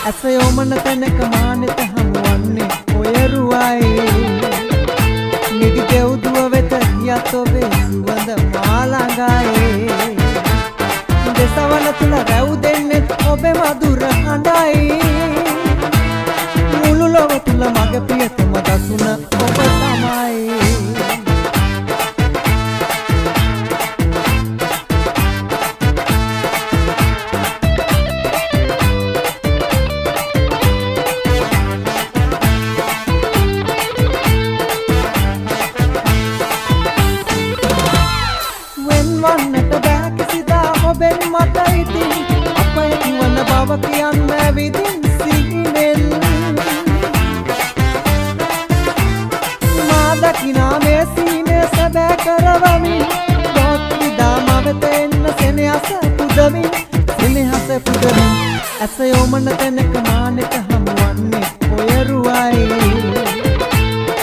ඇසයෝමන තැනක මානෙත හමුවන්නේ ඔයරුවයි නිදි දෙව්දුව වෙත යත් ඔබේ සුවඳ මාළඟයි දෙසවන තුල රැව් දෙන්නෙත් ඔබේ මధుර හඬයි මුළු ලොව තුල මගේ ප්‍රියතම දසුන ඔබ තමයි වන්නට බෑ කිසිදා ඔබෙන් මට ඉතින් අපේ කිවන බව කියන්න විදින් සිහිනෙන් මා දකිනා මේ සීනේ සැබෑ කරවමින් දොත් විදා මවෙත එන්න සෙනෙහස පුදමින් ඇස යොමන තැනක මානෙට හමුවන්නේ ඔයරුවයි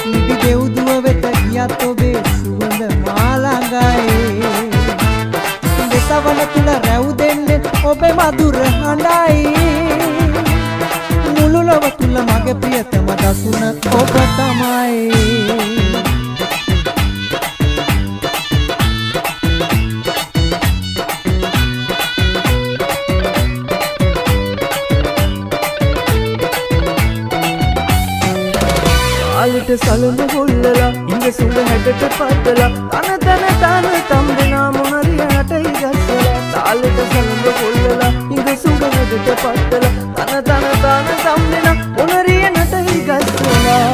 නිදි දෙව්දුව වෙත ගියත් ඔබේ සුවඳ මාළඟයි දෙසවන තුල රැව් දෙන්නේ ඔබේ මధుර හඬයි මුළු ලොව තුල මගේ ප්‍රියතම දසුන ඔබ තමයි ාලට සලුඳ හොල්ලලා ඉංග සුඳ හැටට පත්තලා තන තම් දෙනා මොනරිය නටයි ගස්සලා තාලට සලුඳ හොල්ලලා ඉංග සුඳ හැටට පත්තලා තන තම් දෙනා මොනරිය නටයි ගස්සලා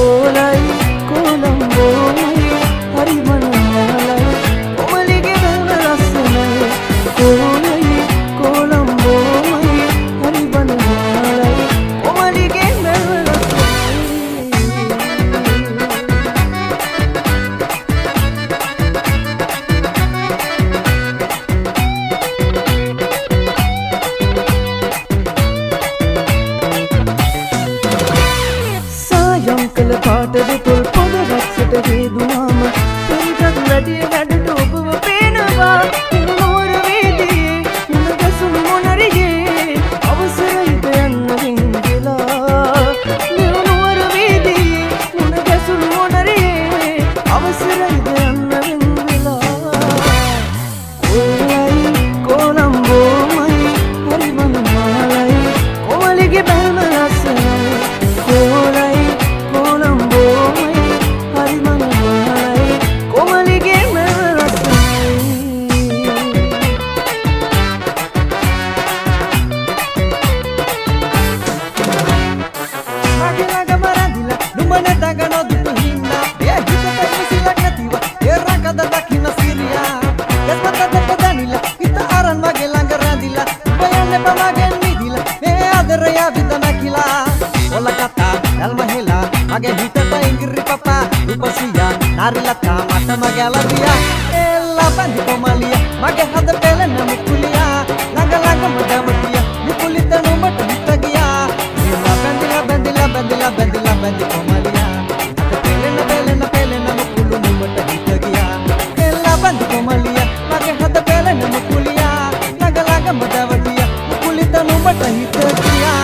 ඕලයි කොළඹෝයි හරි මනෝහරයි කොමලිගේ වෙන ලස්සනයි ඕලයි කොළඹෝයි හරි මනෝහරයි කොමලිගේ වෙන mage hitata ingri papa rupasiya narilata mata magalabiya ella bandi komaliya mage hada pelena mukuliya laga laga madamatiya mukulita no mat hitagiya ella bandi komaliya hada pelena mukulu no mat hitagiya ella bandi komaliya mage hada pelena mukuliya laga laga madamatiya mukulita no mat hitagiya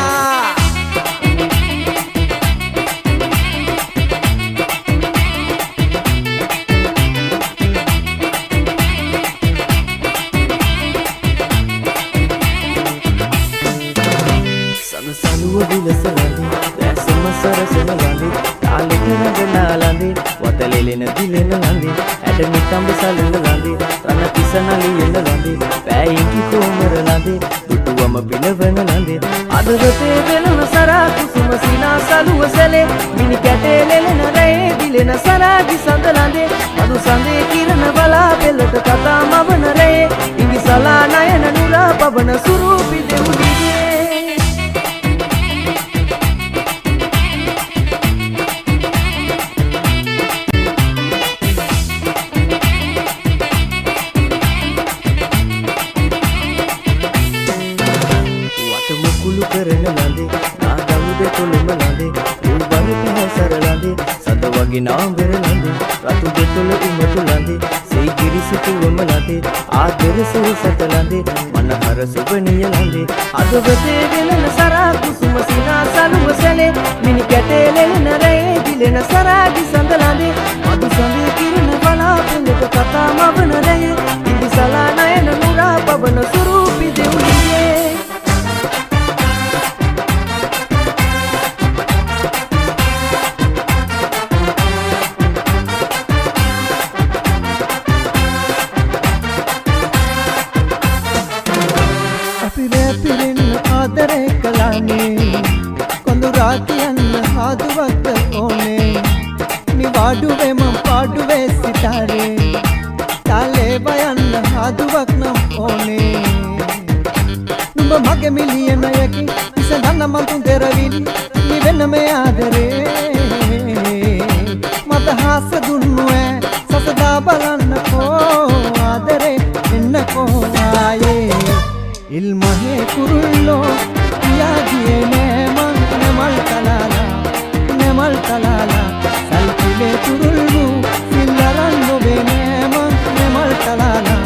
වතලෙලෙන දිලෙන ලන්දේ ඇට මිටම්බ සලන ලන්දේ රණ කිසනලි එන ලන්දේ පෑයිකි කොමර ලන්දේ දුටුවම බිලවන ලන්දේ අදරතේ වෙනන සරා කුසුම සිනා සලුව සැලේ මිනි කැටේ ලෙලෙන රේ දිලෙන සරාගි සඳ ලන්දේ අදු සඳේ කිරණ බලා පෙළට කතා මවන රේ ඉඟි සලා නයන නුරා පවන සුරූපි දෙවුලිගේ නාම්බර ලන්දේ රතු දෙතොල උමතු ලන්දේ සී කිරිසිතු වම ලන්දේ ආදර සුසත ලන්දේ මනහර සුබනිය ලන්දේ අදවතේ වෙනන සරා කුසුම සිනා සලුව සැලේ මිනි කැටේ ලෙලෙන රේ දිලෙන සරාගි සඳ ලන්දේ මදු සඳේ කිරණ බලා පෙළට කතා මවන රේ ඉදි සලා නයන නුරා පවන සුරූපි දෙවුලියේ පාඩුවේ මම පාඩුවේ සිතාරේ තාලේ බයන්න හදුවක් නම් ඕනේ නුඹ මගේ මිලියනයකින් ඉසඳන්න මං තුන් දෙරවිලි නිවෙන්න මේ ආදරේ මට හාස දුන්නු ඈ සසදා බලන්නකෝ ආදරේ එන්නකෝ ආයේ ඉල්මහේ කුරුල්ලෝ කියා ගියේ නෑ මං නෙමල් තලාලා සල්පිලේ කුරුල්ලු සිල්ලරන් නොවේ නෑ මං නෙමල් තලාලා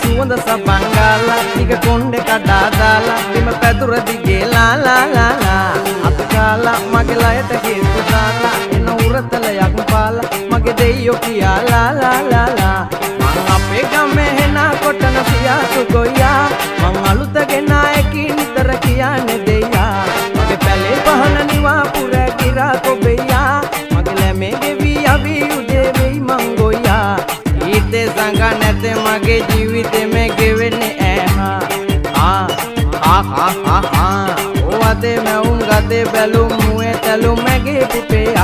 සුවඳ සබංගාලා ටික කොණ්ඩේ කඩා දාලා බිම පැදුර දිගේ ලා අතකාලා මගේ ලයට හේතු දාලා එන උරතලයක් පාලා මගේ දෙයියෝ කියා ලා මං අපේ ගමේ හෙනා කොටන සියාතු ගොයියා මං අලුත ගෙනායකී නිතර කියන්නේ දෙයියා මගේ පැලේ පහන නිවා පුර කිරා කොබෙයියා මගේ ලැමේ ගෙවි අවි උදේ වෙයි මං ගොයියා ඊතේ සංග නැතේ මගේ ජීවිතේ මේ ගෙවෙන්නේ ඕවතේ මැවුම් ගතේ බැලුම් මුවේ තැලුම් මගේ පිපේ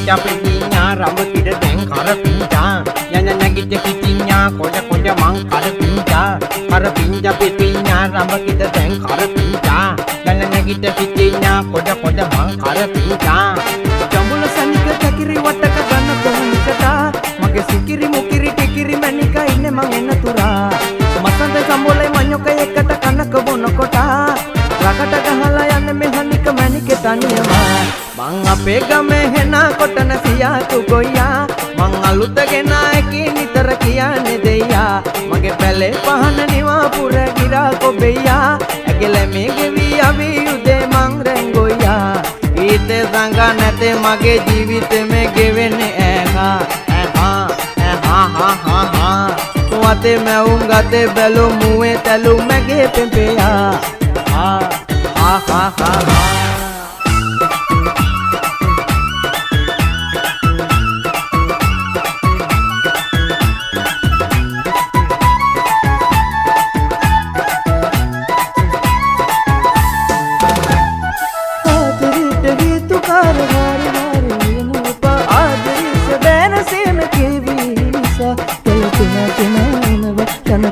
pinja pinja rambut tidak deng kara pinja nyanyi nagit pinja koja mang kara pinja pinja rambut tidak deng kara pinja nyanyi nagit pinja koja mang kara pinja jambul sanika takiri wataka gana kohnikata mage sikiri mukiri tikiri manika inne mang enatura masante sambole manyoka ekata kanaka bonokota rakata gahala yanne mehanika manike taniyama මං අපේ ගමේ හෙනා කොටන සියාතු ගොයියා මං අලුත ගෙනායකී නිතර කියන්නේ දෙයියා මගේ පැලේ පහන නිවා පුර ගිරා කොබෙයියා ඇගිල මේ ගෙවි අවි උදේ මං රැංගොයියා ඊතේ සංග නැතේ මගේ ජීවිතේ මේ ගෙවෙන්නේ වතේ මැවුම් ගතේ බැලුම් මුවේ තැලුම් මගේ පෙම්පෙයා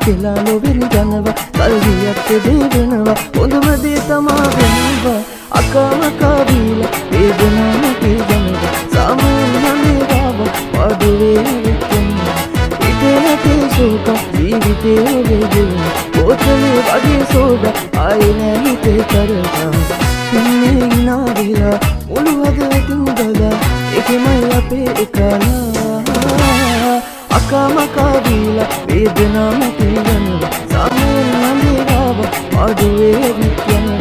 කෙලාලෝ වෙන ජනවා කල්හියක් දෙවෙනවා හොඳම දේ තමා වෙනවා අකමකා වීලා වේදනාව කීදනවා සාමාන්‍ය ගාව වඩුවේ විකෙනවා ඉතේ සෝක ජීවිතේ වේදන පොතේ වගේ සෝද ආයේ නෑ හිතේ කරනවා ඉන්නේ ඉනාවිලා මුළු හදවතින් දලා එකමයි අපේ එකලා අකමකා වීලා වේදනාව කීදනවා සාමාන්‍ය ගාව වඩුවේ විකෙනවා